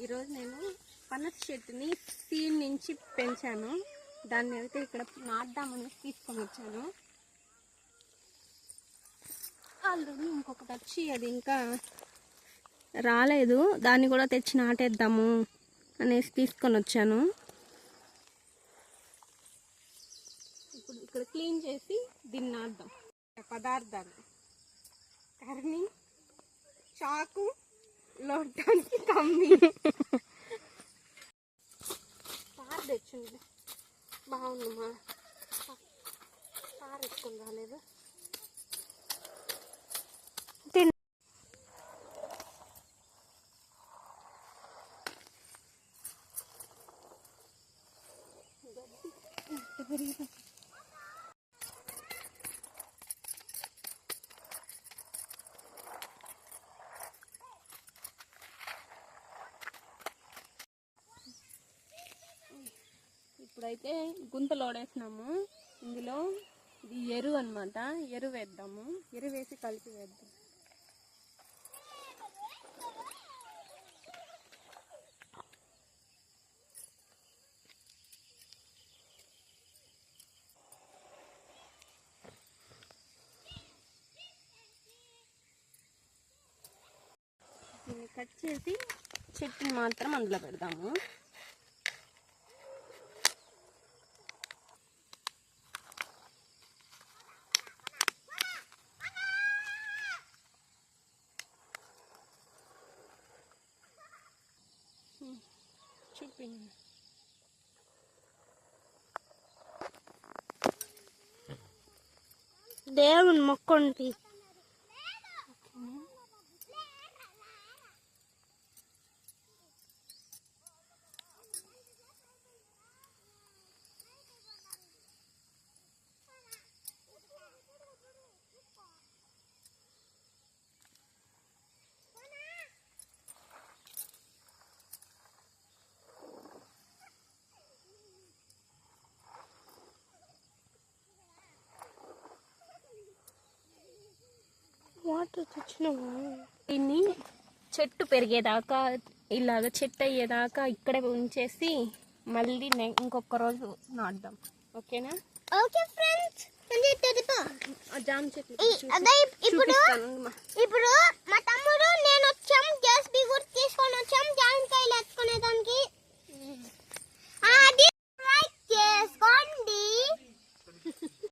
ఈరోజు నేను పనస చెట్టుని సీడ్ నుంచి పెంచాను. దాన్ని అయితే ఇక్కడ నాటుదామని తీసుకొని వచ్చాను. ఆల్రెడీ ఇంకొకటి వచ్చి అది ఇంకా రాలేదు, దాన్ని కూడా తెచ్చి నాటేద్దాము అనేసి తీసుకొని వచ్చాను. ఇప్పుడు ఇక్కడ క్లీన్ చేసి దీన్ని నాటుదాం. పదార్థాలు: కర్ని, చాకు, లోటానికి కమ్మి, పార తెచ్చింది. బాగుందమ్మా, పార ఎత్తుకొని రాలేదు. ఇప్పుడైతే గుంతలు ఓడేసినాము. ఇందులో ఇది ఎరువు అనమాట. ఎరువు వేద్దాము. ఎరువు వేసి కలిపి వేద్దాం. దీన్ని కట్ చేసి చెట్టుని మాత్రం అందులో పెడదాము. చూపించండి. దేవుని మొక్కండి. వాటర్ తెచ్చినాము. దీన్ని చెట్టు పెరిగేదాకా, ఇలాగ చెట్టు అయ్యేదాకా ఇక్కడే ఉంచేసి మళ్ళీ ఇంకొక రోజు నాటుదాం. ఓకేనా? ఓకే ఫ్రెండ్స్, జామ చెట్లు ఇప్పుడు